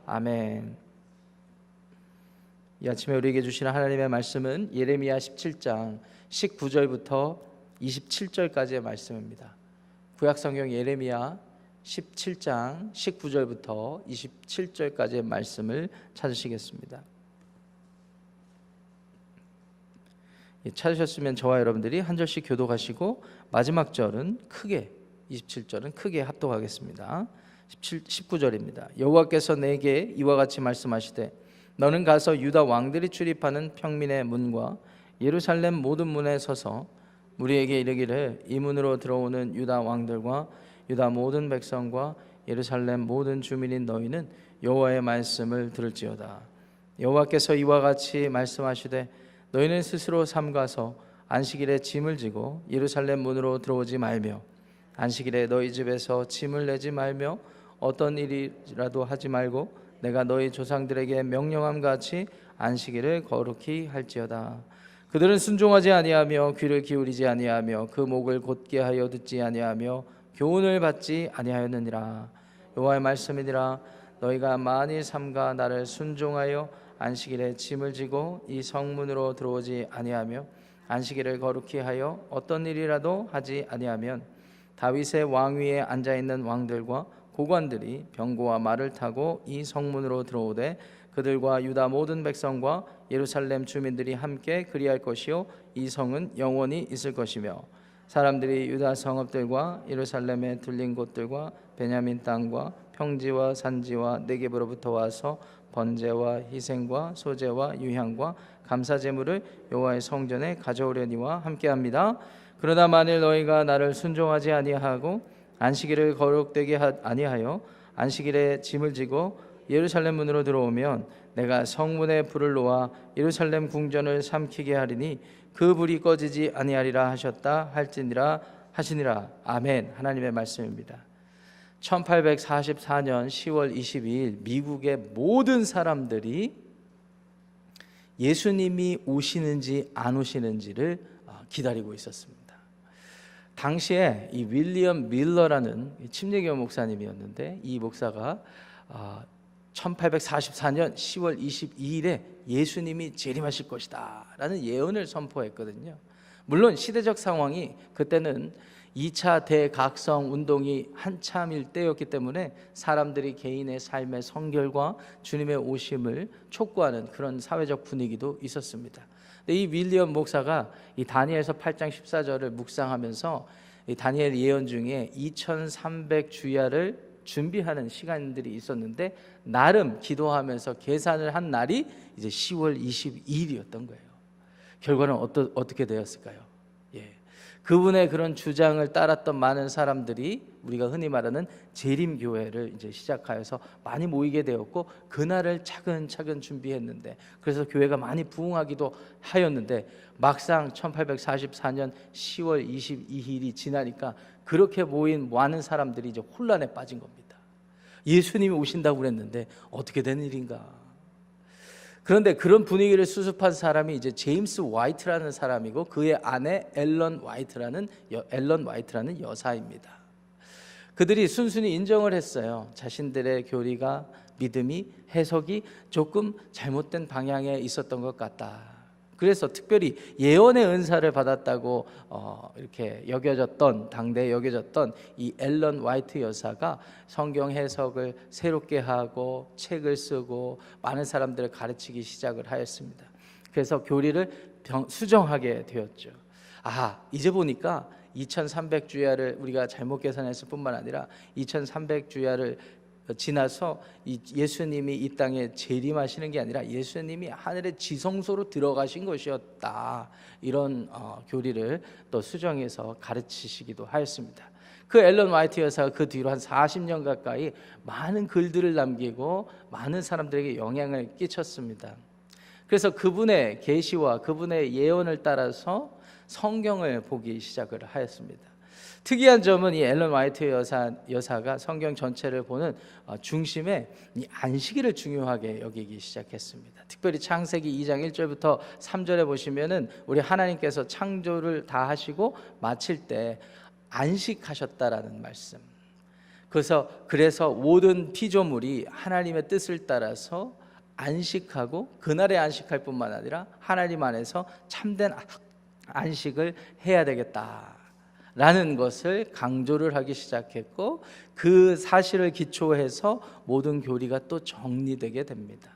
아멘. 이 아침에 우리에게 주시는 하나님의 말씀은 예레미야 17장 19절부터 27절까지의 말씀입니다. 구약성경 예레미야 17장 19절부터 27절까지의 말씀을 찾으시겠습니다. 찾으셨으면 저와 여러분들이 한 절씩 교독하시고 마지막 절은 크게 27절은 크게 합독하겠습니다. 19절입니다. 여호와께서 내게 이와 같이 말씀하시되 너는 가서 유다 왕들이 출입하는 평민의 문과 예루살렘 모든 문에 서서 무리에게 이르기를 이 문으로 들어오는 유다 왕들과 유다 모든 백성과 예루살렘 모든 주민인 너희는 여호와의 말씀을 들을지어다. 여호와께서 이와 같이 말씀하시되 너희는 스스로 삼가서 안식일에 짐을 지고 예루살렘 문으로 들어오지 말며 안식일에 너희 집에서 짐을 내지 말며 어떤 일이라도 하지 말고 내가 너희 조상들에게 명령함 같이 안식일을 거룩히 할지어다. 그들은 순종하지 아니하며 귀를 기울이지 아니하며 그 목을 곧게 하여 듣지 아니하며 교훈을 받지 아니하였느니라. 여호와의 말씀이니라. 너희가 만일 삼가 나를 순종하여 안식일에 짐을 지고 이 성문으로 들어오지 아니하며 안식일을 거룩히 하여 어떤 일이라도 하지 아니하면 다윗의 왕위에 앉아있는 왕들과 고관들이 병거와 말을 타고 이 성문으로 들어오되 그들과 유다 모든 백성과 예루살렘 주민들이 함께 그리할 것이요 이 성은 영원히 있을 것이며 사람들이 유다 성읍들과 예루살렘에 들린 곳들과 베냐민 땅과 평지와 산지와 네겝으로부터 와서 번제와 희생과 소제와 유향과 감사 제물을 여호와의 성전에 가져오려니와 함께합니다. 그러나 만일 너희가 나를 순종하지 아니하고 안식일을 거룩되게 아니하여 안식일에 짐을 지고 예루살렘 문으로 들어오면 내가 성문에 불을 놓아 예루살렘 궁전을 삼키게 하리니 그 불이 꺼지지 아니하리라 하셨다 할지니라 하시니라. 아멘. 하나님의 말씀입니다. 1844년 10월 22일 미국의 모든 사람들이 예수님이 오시는지 안 오시는지를 기다리고 있었습니다. 당시에 이 윌리엄 밀러라는 침례교 목사님이었는데 이 목사가 1844년 10월 22일에 예수님이 재림하실 것이다 라는 예언을 선포했거든요. 물론 시대적 상황이 그때는 2차 대각성 운동이 한참일 때였기 때문에 사람들이 개인의 삶의 성결과 주님의 오심을 촉구하는 그런 사회적 분위기도 있었습니다. 이 윌리엄 목사가 이 다니엘서 8장 14절을 묵상하면서 이 다니엘 예언 중에 2300주야를 준비하는 시간들이 있었는데 나름 기도하면서 계산을 한 날이 이제 10월 22일이었던 거예요. 결과는 어떻게 되었을까요? 그분의 그런 주장을 따랐던 많은 사람들이 우리가 흔히 말하는 재림교회를 이제 시작하여서 많이 모이게 되었고 그날을 차근차근 준비했는데 그래서 교회가 많이 부흥하기도 하였는데 막상 1844년 10월 22일이 지나니까 그렇게 모인 많은 사람들이 이제 혼란에 빠진 겁니다. 예수님이 오신다고 그랬는데 어떻게 된 일인가? 그런데 그런 분위기를 수습한 사람이 이제 제임스 화이트라는 사람이고 그의 아내 앨런 화이트라는 여사입니다. 그들이 순순히 인정을 했어요. 자신들의 교리가 믿음이 해석이 조금 잘못된 방향에 있었던 것 같다. 그래서 특별히 예언의 은사를 받았다고 이렇게 당대에 여겨졌던 이 앨런 화이트 여사가 성경 해석을 새롭게 하고 책을 쓰고 많은 사람들을 가르치기 시작을 하였습니다. 그래서 교리를 수정하게 되었죠. 이제 보니까 2300주야를 우리가 잘못 계산했을 뿐만 아니라 2300주야를 지나서 예수님이 이 땅에 재림하시는 게 아니라 예수님이 하늘의 지성소로 들어가신 것이었다. 이런 교리를 또 수정해서 가르치시기도 하였습니다. 그 앨런 화이트 여사가 그 뒤로 한 40년 가까이 많은 글들을 남기고 많은 사람들에게 영향을 끼쳤습니다. 그래서 그분의 계시와 그분의 예언을 따라서 성경을 보기 시작을 하였습니다. 특이한 점은 이 앨런 화이트 여사가 성경 전체를 보는 중심에 이 안식일을 중요하게 여기기 시작했습니다. 특별히 창세기 2장 1절부터 3절에 보시면은 우리 하나님께서 창조를 다 하시고 마칠 때 안식하셨다라는 말씀. 그래서 모든 피조물이 하나님의 뜻을 따라서 안식하고 그날에 안식할 뿐만 아니라 하나님 안에서 참된 안식을 해야 되겠다라는 것을 강조를 하기 시작했고, 그 사실을 기초해서 모든 교리가 또 정리되게 됩니다.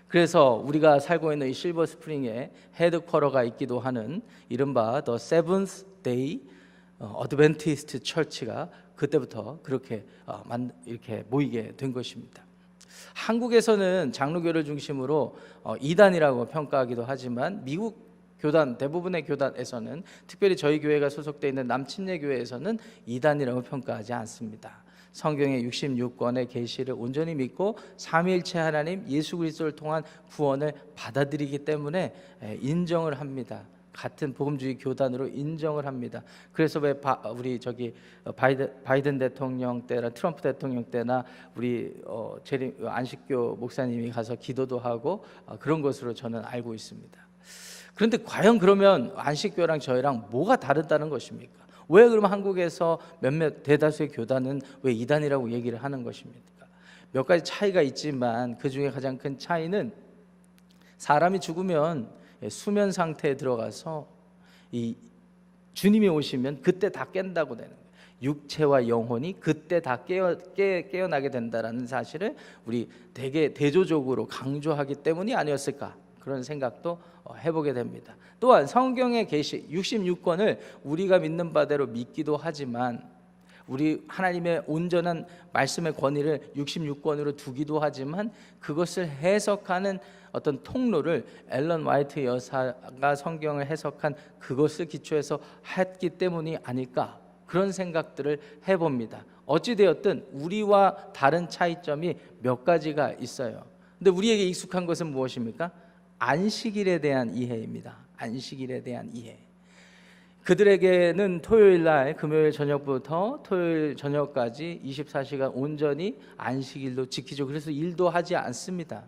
그래서 우리가 살고 있는 이 실버 스프링에 헤드쿼터가 있기도 하는 이른바 The Seventh Day Adventist Church가 그때부터 그렇게 이렇게 모이게 된 것입니다. 한국에서는 장로교를 중심으로 이단이라고 평가하기도 하지만 미국 교단, 대부분의 교단에서는, 특별히 저희 교회가 소속되어 있는 남침례 교회에서는 이단이라고 평가하지 않습니다. 성경의 66권의 계시를 온전히 믿고 삼위일체 하나님 예수 그리스도를 통한 구원을 받아들이기 때문에 인정을 합니다. 같은 복음주의 교단으로 인정을 합니다. 그래서 왜 우리 바이든 대통령 때나 트럼프 대통령 때나 우리 안식교 목사님이 가서 기도도 하고 그런 것으로 저는 알고 있습니다. 그런데 과연 그러면 안식교랑 저희랑 뭐가 다르다는 것입니까? 왜 그러면 한국에서 몇몇 대다수의 교단은 왜 이단이라고 얘기를 하는 것입니까? 몇 가지 차이가 있지만 그 중에 가장 큰 차이는, 사람이 죽으면 수면 상태에 들어가서 이 주님이 오시면 그때 다 깬다고 되는 거예요. 육체와 영혼이 그때 다 깨어나게 된다라는 사실을 우리 되게 대조적으로 강조하기 때문이 아니었을까, 그런 생각도 해보게 됩니다. 또한 성경의 계시 66권을 우리가 믿는 바대로 믿기도 하지만, 우리 하나님의 온전한 말씀의 권위를 66권으로 두기도 하지만, 그것을 해석하는 어떤 통로를 앨런 화이트 여사가 성경을 해석한 그것을 기초해서 했기 때문이 아닐까, 그런 생각들을 해봅니다. 어찌되었든 우리와 다른 차이점이 몇 가지가 있어요. 근데 우리에게 익숙한 것은 무엇입니까? 안식일에 대한 이해입니다. 안식일에 대한 이해. 그들에게는 토요일 날 금요일 저녁부터 토요일 저녁까지 24시간 온전히 안식일도 지키죠. 그래서 일도 하지 않습니다.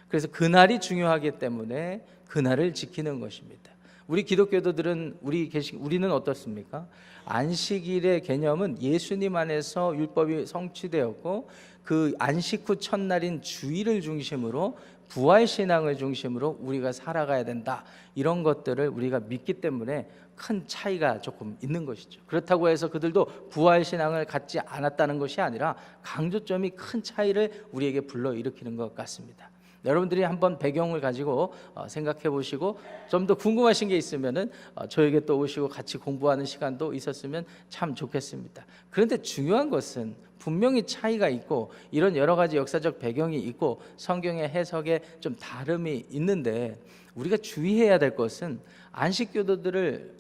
그래서 그날이 중요하기 때문에 그날을 지키는 것입니다. 우리 기독교도들은 우리는 어떻습니까? 안식일의 개념은 예수님 안에서 율법이 성취되었고, 그 안식 후 첫날인 주일을 중심으로 부활신앙을 중심으로 우리가 살아가야 된다, 이런 것들을 우리가 믿기 때문에 큰 차이가 조금 있는 것이죠. 그렇다고 해서 그들도 부활신앙을 갖지 않았다는 것이 아니라 강조점이 큰 차이를 우리에게 불러일으키는 것 같습니다. 여러분들이 한번 배경을 가지고 생각해 보시고, 좀 더 궁금하신 게 있으면은 저에게 또 오시고 같이 공부하는 시간도 있었으면 참 좋겠습니다. 그런데 중요한 것은 분명히 차이가 있고 이런 여러 가지 역사적 배경이 있고 성경의 해석에 좀 다름이 있는데, 우리가 주의해야 될 것은 안식교도들을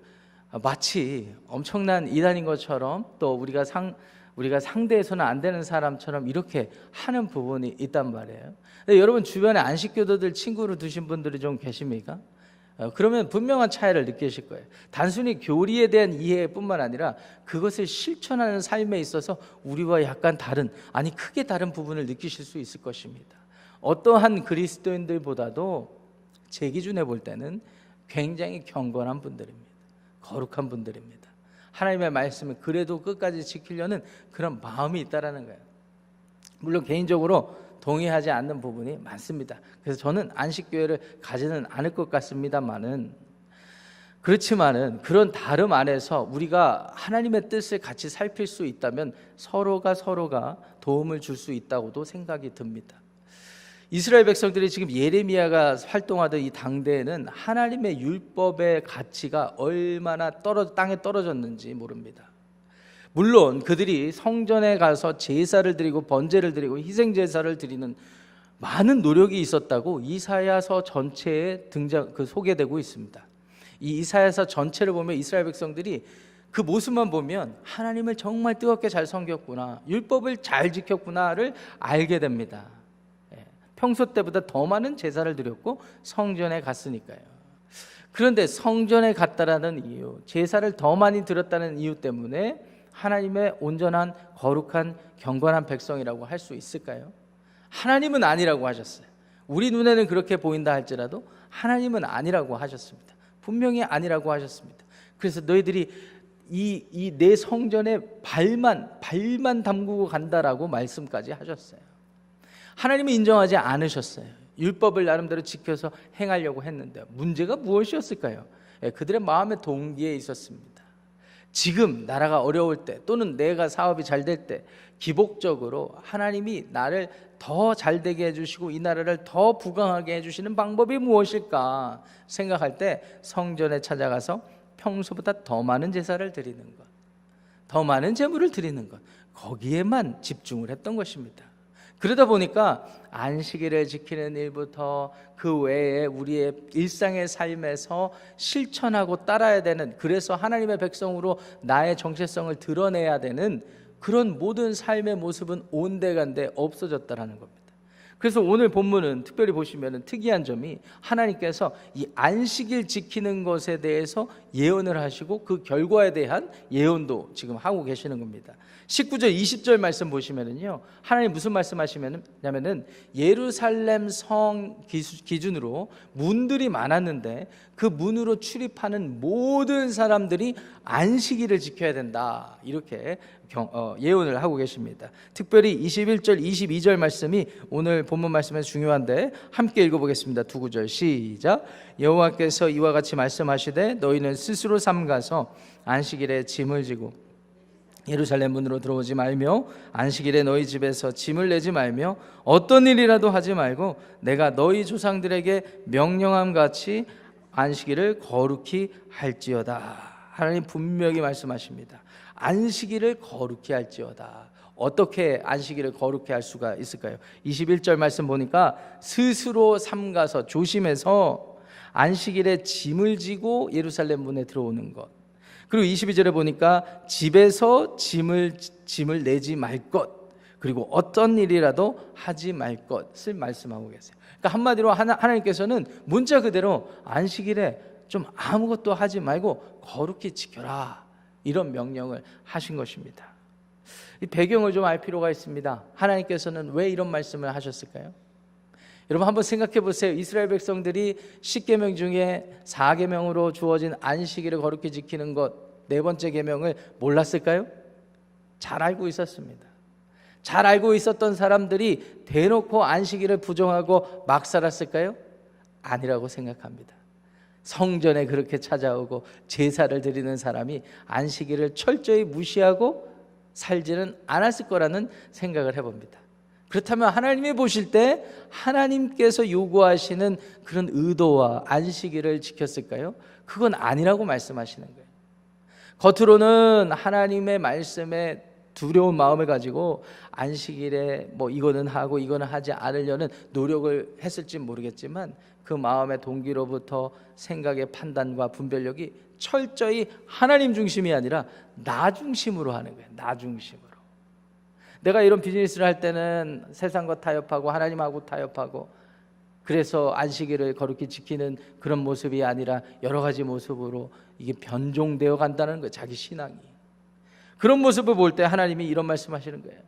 마치 엄청난 이단인 것처럼, 또 우리가 상대해서는 안 되는 사람처럼 이렇게 하는 부분이 있단 말이에요. 근데 여러분 주변에 안식교도들 친구로 두신 분들이 좀 계십니까? 그러면 분명한 차이를 느끼실 거예요. 단순히 교리에 대한 이해뿐만 아니라 그것을 실천하는 삶에 있어서 우리와 약간 다른, 아니 크게 다른 부분을 느끼실 수 있을 것입니다. 어떠한 그리스도인들보다도 제 기준에 볼 때는 굉장히 경건한 분들입니다. 거룩한 분들입니다. 하나님의 말씀을 그래도 끝까지 지키려는 그런 마음이 있다라는 거예요. 물론 개인적으로 동의하지 않는 부분이 많습니다. 그래서 저는 안식교회를 가지는 않을 것 같습니다만은, 그렇지만은 그런 다름 안에서 우리가 하나님의 뜻을 같이 살필 수 있다면 서로가 도움을 줄 수 있다고도 생각이 듭니다. 이스라엘 백성들이 지금 예레미야가 활동하던 이 당대에는 하나님의 율법의 가치가 얼마나 땅에 떨어졌는지 모릅니다. 물론 그들이 성전에 가서 제사를 드리고 번제를 드리고 희생 제사를 드리는 많은 노력이 있었다고 이사야서 전체에 소개되고 있습니다. 이 이사야서 전체를 보면 이스라엘 백성들이 그 모습만 보면 하나님을 정말 뜨겁게 잘 섬겼구나, 율법을 잘 지켰구나를 알게 됩니다. 평소 때보다 더 많은 제사를 드렸고 성전에 갔으니까요. 그런데 성전에 갔다라는 이유, 제사를 더 많이 드렸다는 이유 때문에 하나님의 온전한 거룩한 경건한 백성이라고 할 수 있을까요? 하나님은 아니라고 하셨어요. 우리 눈에는 그렇게 보인다 할지라도 하나님은 아니라고 하셨습니다. 분명히 아니라고 하셨습니다. 그래서 너희들이 이 내 성전에 발만 담그고 간다라고 말씀까지 하셨어요. 하나님이 인정하지 않으셨어요. 율법을 나름대로 지켜서 행하려고 했는데 문제가 무엇이었을까요? 그들의 마음의 동기에 있었습니다. 지금 나라가 어려울 때 또는 내가 사업이 잘 될 때 기복적으로 하나님이 나를 더 잘되게 해주시고 이 나라를 더 부강하게 해주시는 방법이 무엇일까 생각할 때 성전에 찾아가서 평소보다 더 많은 제사를 드리는 것, 더 많은 제물을 드리는 것, 거기에만 집중을 했던 것입니다. 그러다 보니까 안식일을 지키는 일부터 그 외에 우리의 일상의 삶에서 실천하고 따라야 되는, 그래서 하나님의 백성으로 나의 정체성을 드러내야 되는 그런 모든 삶의 모습은 온데간데 없어졌다라는 겁니다. 그래서 오늘 본문은 특별히 보시면 특이한 점이 하나님께서 이 안식일 지키는 것에 대해서 예언을 하시고 그 결과에 대한 예언도 지금 하고 계시는 겁니다. 19절 20절 말씀 보시면은요, 하나님 무슨 말씀하시냐면은 예루살렘 성 기준으로 문들이 많았는데 그 문으로 출입하는 모든 사람들이 안식일을 지켜야 된다, 이렇게 예언을 하고 계십니다. 특별히 21절 22절 말씀이 오늘 본문 말씀에서 중요한데 함께 읽어보겠습니다. 두 구절 시작. 여호와께서 이와 같이 말씀하시되 너희는 스스로 삼가서 안식일에 짐을 지고 예루살렘 문으로 들어오지 말며 안식일에 너희 집에서 짐을 내지 말며 어떤 일이라도 하지 말고 내가 너희 조상들에게 명령함 같이 안식일을 거룩히 할지어다. 하나님 분명히 말씀하십니다. 안식일을 거룩히 할지어다. 어떻게 안식일을 거룩히 할 수가 있을까요? 21절 말씀 보니까 스스로 삼가서 조심해서 안식일에 짐을 지고 예루살렘 문에 들어오는 것, 그리고 22절에 보니까 집에서 짐을 내지 말 것, 그리고 어떤 일이라도 하지 말 것을 말씀하고 계세요. 그러니까 한마디로 하나님께서는 문자 그대로 안식일에 좀 아무것도 하지 말고 거룩히 지켜라, 이런 명령을 하신 것입니다. 이 배경을 좀 알 필요가 있습니다. 하나님께서는 왜 이런 말씀을 하셨을까요? 여러분 한번 생각해 보세요. 이스라엘 백성들이 10계명 중에 4계명으로 주어진 안식일을 거룩히 지키는 것, 네 번째 계명을 몰랐을까요? 잘 알고 있었습니다. 잘 알고 있었던 사람들이 대놓고 안식일을 부정하고 막 살았을까요? 아니라고 생각합니다. 성전에 그렇게 찾아오고 제사를 드리는 사람이 안식일을 철저히 무시하고 살지는 않았을 거라는 생각을 해봅니다. 그렇다면 하나님이 보실 때 하나님께서 요구하시는 그런 의도와 안식일을 지켰을까요? 그건 아니라고 말씀하시는 거예요. 겉으로는 하나님의 말씀에 두려운 마음을 가지고 안식일에 뭐 이거는 하고 이거는 하지 않으려는 노력을 했을지 모르겠지만 그 마음의 동기로부터 생각의 판단과 분별력이 철저히 하나님 중심이 아니라 나 중심으로 하는 거예요. 나 중심으로. 내가 이런 비즈니스를 할 때는 세상과 타협하고 하나님하고 타협하고, 그래서 안식일을 거룩히 지키는 그런 모습이 아니라 여러 가지 모습으로 이게 변종되어 간다는 거예요. 자기 신앙이. 그런 모습을 볼 때 하나님이 이런 말씀하시는 거예요.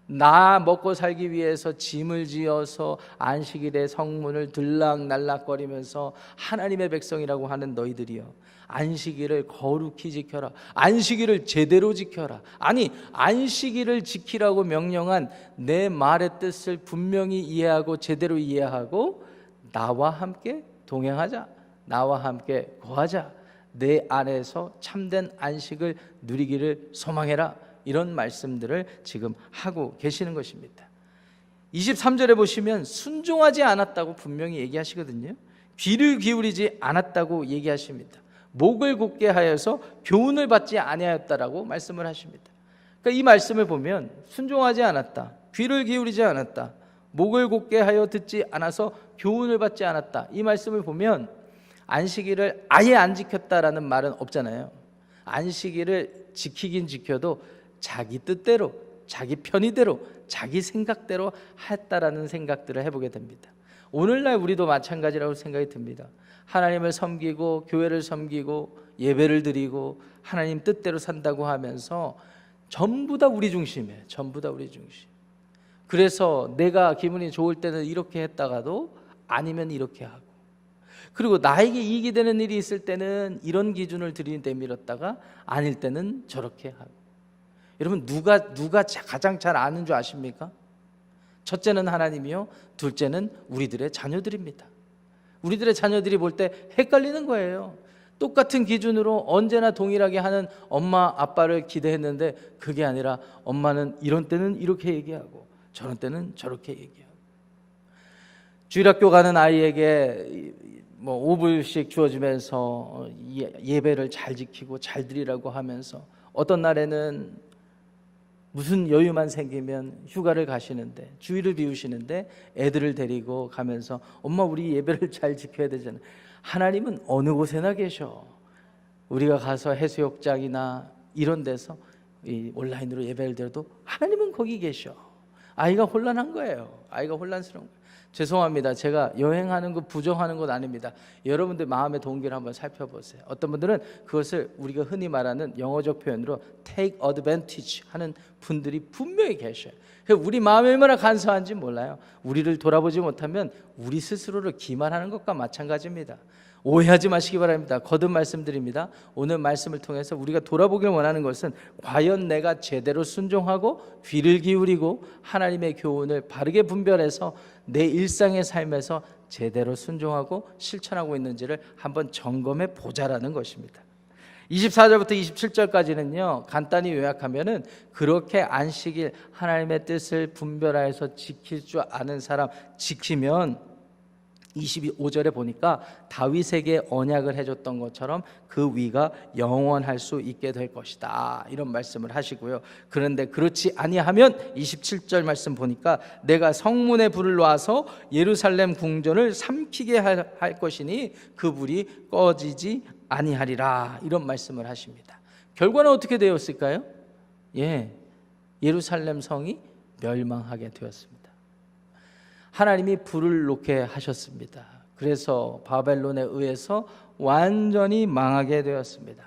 나 먹고 살기 위해서 짐을 지어서 안식일에 성문을 들락날락거리면서 하나님의 백성이라고 하는 너희들이여, 안식일을 거룩히 지켜라. 안식일을 제대로 지켜라. 아니, 안식일을 지키라고 명령한 내 말의 뜻을 분명히 이해하고 제대로 이해하고 나와 함께 동행하자. 나와 함께 거하자. 내 안에서 참된 안식을 누리기를 소망해라. 이런 말씀들을 지금 하고 계시는 것입니다. 23절에 보시면 순종하지 않았다고 분명히 얘기하시거든요. 귀를 기울이지 않았다고 얘기하십니다. 목을 곧게 하여서 교훈을 받지 아니하였다라고 말씀을 하십니다. 그러니까 이 말씀을 보면 순종하지 않았다, 귀를 기울이지 않았다, 목을 곧게 하여 듣지 않아서 교훈을 받지 않았다, 이 말씀을 보면 안식일을 아예 안 지켰다라는 말은 없잖아요. 안식일을 지키긴 지켜도 자기 뜻대로, 자기 편의대로, 자기 생각대로 했다라는 생각들을 해보게 됩니다. 오늘날 우리도 마찬가지라고 생각이 듭니다. 하나님을 섬기고 교회를 섬기고 예배를 드리고 하나님 뜻대로 산다고 하면서 전부 다 우리 중심이에요. 전부 다 우리 중심. 그래서 내가 기분이 좋을 때는 이렇게 했다가도 아니면 이렇게 하고, 그리고 나에게 이익이 되는 일이 있을 때는 이런 기준을 들이대밀었다가 아닐 때는 저렇게 하고. 여러분 누가 가장 잘 아는 줄 아십니까? 첫째는 하나님이요, 둘째는 우리들의 자녀들입니다. 우리들의 자녀들이 볼 때 헷갈리는 거예요. 똑같은 기준으로 언제나 동일하게 하는 엄마 아빠를 기대했는데 그게 아니라 엄마는 이런 때는 이렇게 얘기하고 저런 때는 저렇게 얘기하고. 주일학교 가는 아이에게 뭐 5불씩 주어지면서 예배를 잘 지키고 잘 드리라고 하면서 어떤 날에는 무슨 여유만 생기면 휴가를 가시는데 주일을 비우시는데 애들을 데리고 가면서 엄마 우리 예배를 잘 지켜야 되잖아요. 하나님은 어느 곳에나 계셔. 우리가 가서 해수욕장이나 이런 데서 온라인으로 예배를 드려도 하나님은 거기 계셔. 아이가 혼란한 거예요. 아이가 혼란스러운 거예요. 죄송합니다. 제가 여행하는 거 부정하는 건 아닙니다. 여러분들 마음의 동기를 한번 살펴보세요. 어떤 분들은 그것을 우리가 흔히 말하는 영어적 표현으로 take advantage 하는 분들이 분명히 계셔요. 우리 마음이 얼마나 간사한지 몰라요. 우리를 돌아보지 못하면 우리 스스로를 기만하는 것과 마찬가지입니다. 오해하지 마시기 바랍니다. 거듭 말씀드립니다. 오늘 말씀을 통해서 우리가 돌아보길 원하는 것은 과연 내가 제대로 순종하고 귀를 기울이고 하나님의 교훈을 바르게 분별해서 내 일상의 삶에서 제대로 순종하고 실천하고 있는지를 한번 점검해 보자라는 것입니다. 24절부터 27절까지는요 간단히 요약하면은 그렇게 안식일 하나님의 뜻을 분별하여서 지킬 줄 아는 사람 지키면 25절에 보니까 다윗에게 언약을 해줬던 것처럼 그 위가 영원할 수 있게 될 것이다 이런 말씀을 하시고요. 그런데 그렇지 아니하면 27절 말씀 보니까 내가 성문에 불을 놔서 예루살렘 궁전을 삼키게 할 것이니 그 불이 꺼지지 아니하리라 이런 말씀을 하십니다. 결과는 어떻게 되었을까요? 예루살렘 성이 멸망하게 되었습니다. 하나님이 불을 놓게 하셨습니다. 그래서 바벨론에 의해서 완전히 망하게 되었습니다.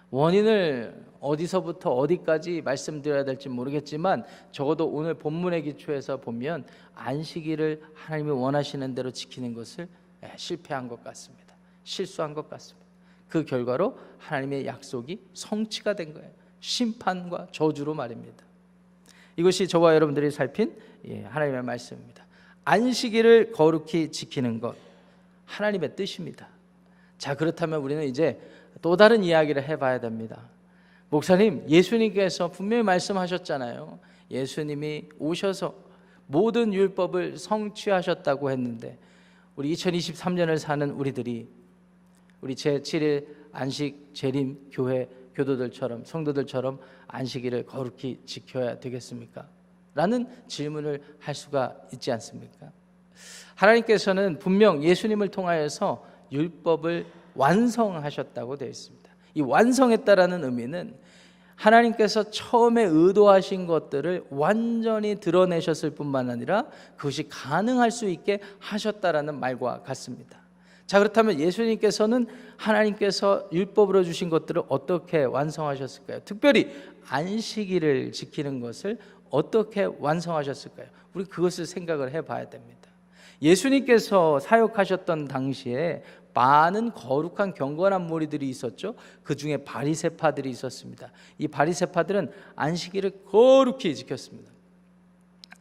원인을 어디서부터 어디까지 말씀드려야 될지 모르겠지만 적어도 오늘 본문의 기초에서 보면 안식일을 하나님이 원하시는 대로 지키는 것을 실패한 것 같습니다. 실수한 것 같습니다. 그 결과로 하나님의 약속이 성취가 된 거예요. 심판과 저주로 말입니다. 이것이 저와 여러분들이 살핀 하나님의 말씀입니다. 안식일을 거룩히 지키는 것 하나님의 뜻입니다. 자, 그렇다면 우리는 이제 또 다른 이야기를 해봐야 됩니다. 목사님, 예수님께서 분명히 말씀하셨잖아요. 예수님이 오셔서 모든 율법을 성취하셨다고 했는데 우리 2023년을 사는 우리들이 우리 제7일 안식 재림 교회 교도들처럼 성도들처럼 안식일을 거룩히 지켜야 되겠습니까? 라는 질문을 할 수가 있지 않습니까? 하나님께서는 분명 예수님을 통하여서 율법을 완성하셨다고 되어 있습니다. 이 완성했다라는 의미는 하나님께서 처음에 의도하신 것들을 완전히 드러내셨을 뿐만 아니라 그것이 가능할 수 있게 하셨다라는 말과 같습니다. 자, 그렇다면 예수님께서는 하나님께서 율법으로 주신 것들을 어떻게 완성하셨을까요? 특별히 안식일을 지키는 것을 어떻게 완성하셨을까요? 우리 그것을 생각을 해봐야 됩니다. 예수님께서 사역하셨던 당시에 많은 거룩한 경건한 무리들이 있었죠. 그 중에 바리새파들이 있었습니다. 이 바리새파들은 안식일을 거룩히 지켰습니다.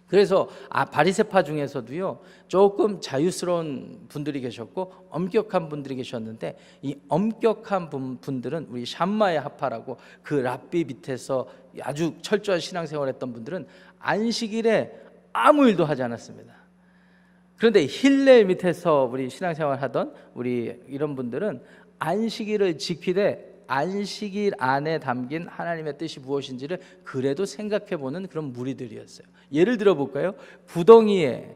그래서 바리새파 중에서도요 조금 자유스러운 분들이 계셨고 엄격한 분들이 계셨는데 이 엄격한 분들은 우리 샴마의 하파라고 그 랍비 밑에서 아주 철저한 신앙생활했던 분들은 안식일에 아무 일도 하지 않았습니다. 그런데 힐렐 밑에서 우리 신앙생활하던 우리 이런 분들은 안식일을 지키되 안식일 안에 담긴 하나님의 뜻이 무엇인지를 그래도 생각해보는 그런 무리들이었어요. 예를 들어 볼까요? 구덩이에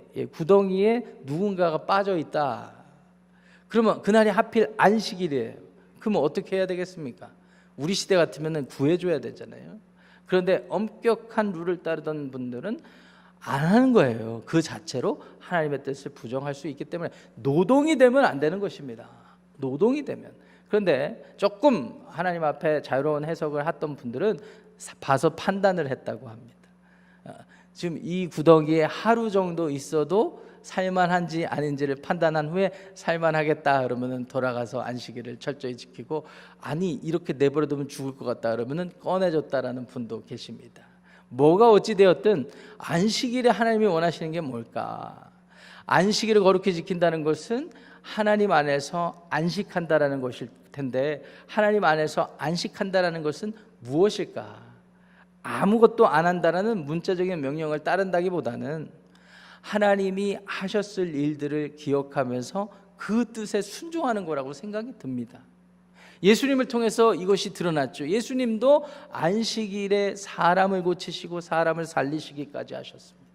누군가가 빠져 있다. 그러면 그날이 하필 안식일이에요. 그러면 어떻게 해야 되겠습니까? 우리 시대 같으면 구해줘야 되잖아요. 그런데 엄격한 룰을 따르던 분들은 안 하는 거예요. 그 자체로 하나님의 뜻을 부정할 수 있기 때문에 노동이 되면 안 되는 것입니다. 노동이 되면. 그런데 조금 하나님 앞에 자유로운 해석을 했던 분들은 봐서 판단을 했다고 합니다. 지금 이 구덩이에 하루 정도 있어도 살만한지 아닌지를 판단한 후에 살만하겠다 그러면은 돌아가서 안식일을 철저히 지키고, 아니 이렇게 내버려두면 죽을 것 같다 그러면은 꺼내줬다라는 분도 계십니다. 뭐가 어찌되었든 안식일에 하나님이 원하시는 게 뭘까? 안식일을 거룩히 지킨다는 것은 하나님 안에서 안식한다라는 것일 텐데, 하나님 안에서 안식한다라는 것은 무엇일까? 아무것도 안 한다라는 문자적인 명령을 따른다기보다는 하나님이 하셨을 일들을 기억하면서 그 뜻에 순종하는 거라고 생각이 듭니다. 예수님을 통해서 이것이 드러났죠. 예수님도 안식일에 사람을 고치시고 사람을 살리시기까지 하셨습니다.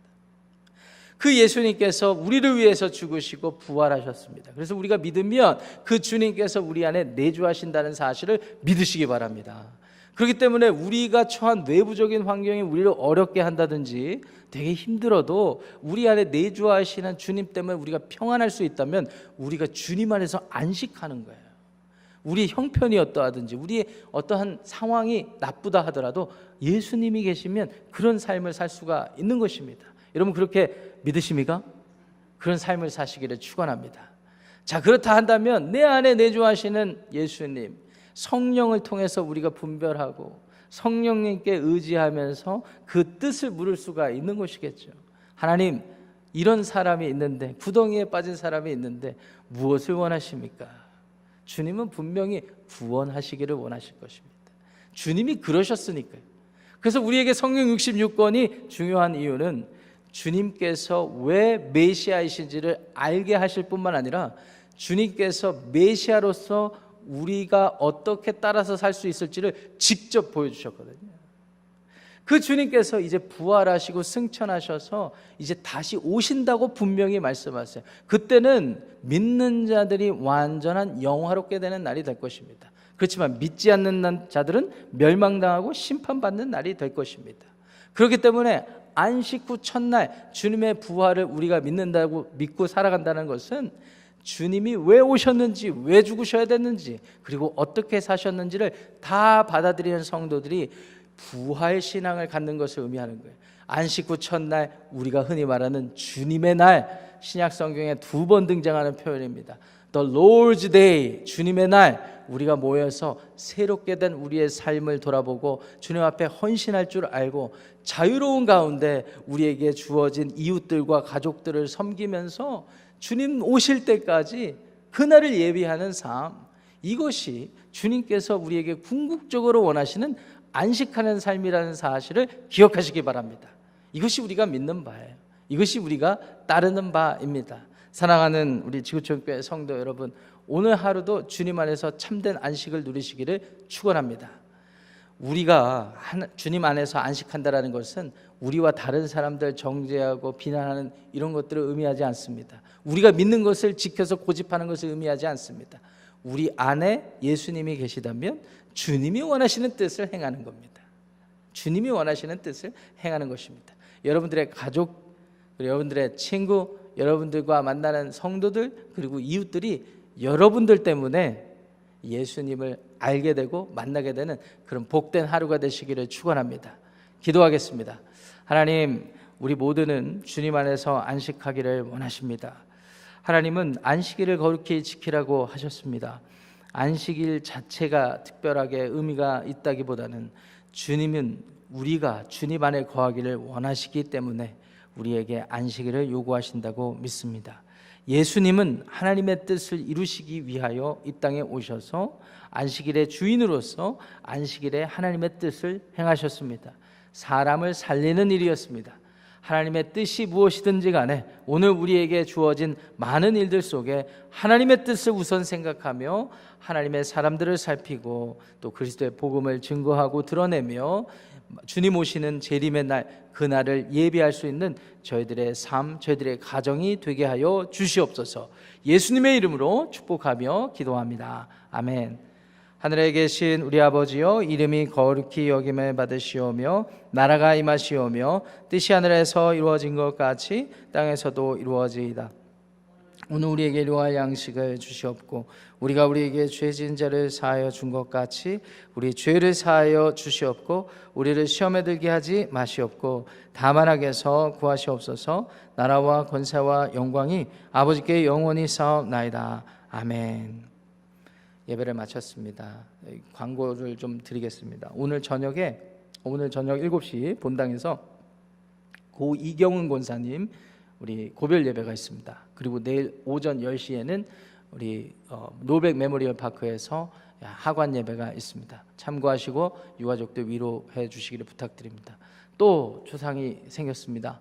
그 예수님께서 우리를 위해서 죽으시고 부활하셨습니다. 그래서 우리가 믿으면 그 주님께서 우리 안에 내주하신다는 사실을 믿으시기 바랍니다. 그렇기 때문에 우리가 처한 외부적인 환경이 우리를 어렵게 한다든지 되게 힘들어도 우리 안에 내주하시는 주님 때문에 우리가 평안할 수 있다면 우리가 주님 안에서 안식하는 거예요. 우리 형편이 어떠하든지 우리의 어떠한 상황이 나쁘다 하더라도 예수님이 계시면 그런 삶을 살 수가 있는 것입니다. 여러분 그렇게 믿으십니까? 그런 삶을 사시기를 축원합니다. 자, 그렇다 한다면 내 안에 내주하시는 예수님, 성령을 통해서 우리가 분별하고 성령님께 의지하면서 그 뜻을 물을 수가 있는 것이겠죠. 하나님, 이런 사람이 있는데, 구덩이에 빠진 사람이 있는데 무엇을 원하십니까? 주님은 분명히 구원하시기를 원하실 것입니다. 주님이 그러셨으니까요. 그래서 우리에게 성령 66권이 중요한 이유는 주님께서 왜 메시아이신지를 알게 하실 뿐만 아니라 주님께서 메시아로서 우리가 어떻게 따라서 살 수 있을지를 직접 보여주셨거든요. 그 주님께서 이제 부활하시고 승천하셔서 이제 다시 오신다고 분명히 말씀하세요. 그때는 믿는 자들이 완전한 영화롭게 되는 날이 될 것입니다. 그렇지만 믿지 않는 자들은 멸망당하고 심판받는 날이 될 것입니다. 그렇기 때문에 안식 후 첫날 주님의 부활을 우리가 믿는다고 믿고 살아간다는 것은 주님이 왜 오셨는지, 왜 죽으셔야 됐는지, 그리고 어떻게 사셨는지를 다 받아들이는 성도들이 부활 신앙을 갖는 것을 의미하는 거예요. 안식 후 첫날, 우리가 흔히 말하는 주님의 날, 신약 성경에 2번 등장하는 표현입니다. The Lord's Day, 주님의 날, 우리가 모여서 새롭게 된 우리의 삶을 돌아보고 주님 앞에 헌신할 줄 알고 자유로운 가운데 우리에게 주어진 이웃들과 가족들을 섬기면서 주님 오실 때까지 그날을 예비하는 삶, 이것이 주님께서 우리에게 궁극적으로 원하시는 안식하는 삶이라는 사실을 기억하시기 바랍니다. 이것이 우리가 믿는 바예요. 이것이 우리가 따르는 바입니다. 사랑하는 우리 지구촌교회 성도 여러분, 오늘 하루도 주님 안에서 참된 안식을 누리시기를 축원합니다. 우리가 주님 안에서 안식한다라는 것은 우리와 다른 사람들 정죄하고 비난하는 이런 것들을 의미하지 않습니다. 우리가 믿는 것을 지켜서 고집하는 것을 의미하지 않습니다. 우리 안에 예수님이 계시다면 주님이 원하시는 뜻을 행하는 겁니다. 주님이 원하시는 뜻을 행하는 것입니다. 여러분들의 가족, 여러분들의 친구, 여러분들과 만나는 성도들, 그리고 이웃들이 여러분들 때문에 예수님을 알게 되고 만나게 되는 그런 복된 하루가 되시기를 축원합니다. 기도하겠습니다. 하나님, 우리 모두는 주님 안에서 안식하기를 원하십니다. 하나님은 안식일을 거룩히 지키라고 하셨습니다. 안식일 자체가 특별하게 의미가 있다기보다는 주님은 우리가 주님 안에 거하기를 원하시기 때문에 우리에게 안식일을 요구하신다고 믿습니다. 예수님은 하나님의 뜻을 이루시기 위하여 이 땅에 오셔서 안식일의 주인으로서 안식일에 하나님의 뜻을 행하셨습니다. 사람을 살리는 일이었습니다. 하나님의 뜻이 무엇이든지 간에 오늘 우리에게 주어진 많은 일들 속에 하나님의 뜻을 우선 생각하며 하나님의 사람들을 살피고 또 그리스도의 복음을 증거하고 드러내며 주님 오시는 재림의 날, 그날을 예비할 수 있는 저희들의 삶, 저희들의 가정이 되게 하여 주시옵소서. 예수님의 이름으로 축복하며 기도합니다. 아멘. 하늘에 계신 우리 아버지여, 이름이 거룩히 여김을 받으시오며 나라가 임하시오며 뜻이 하늘에서 이루어진 것 같이 땅에서도 이루어지이다. 오늘 우리에게 일용할 양식을 주시옵고 우리가 우리에게 죄 지은 자를 사하여 준 것 같이 우리 죄를 사하여 주시옵고 우리를 시험에 들게 하지 마시옵고 다만 악에서 구하시옵소서. 나라와 권세와 영광이 아버지께 영원히 쌓옵나이다. 아멘. 예배를 마쳤습니다. 광고를 좀 드리겠습니다. 오늘 저녁 7시 본당에서 고 이경은 권사님 우리 고별 예배가 있습니다. 그리고 내일 오전 10시에는 우리 노백 메모리얼 파크에서 하관 예배가 있습니다. 참고하시고 유가족들 위로해 주시기를 부탁드립니다. 또 조상이 생겼습니다.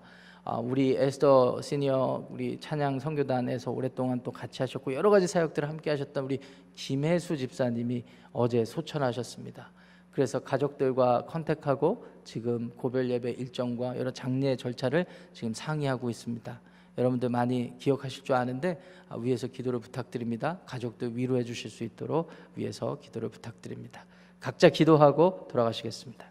우리 에스더 시니어 우리 찬양 선교단에서 오랫동안 또 같이 하셨고 여러 가지 사역들을 함께 하셨던 우리 김혜수 집사님이 어제 소천하셨습니다. 그래서 가족들과 컨택하고 지금 고별 예배 일정과 여러 장례 절차를 지금 상의하고 있습니다. 여러분들 많이 기억하실 줄 아는데 위에서 기도를 부탁드립니다. 가족들 위로해 주실 수 있도록 위에서 기도를 부탁드립니다. 각자 기도하고 돌아가시겠습니다.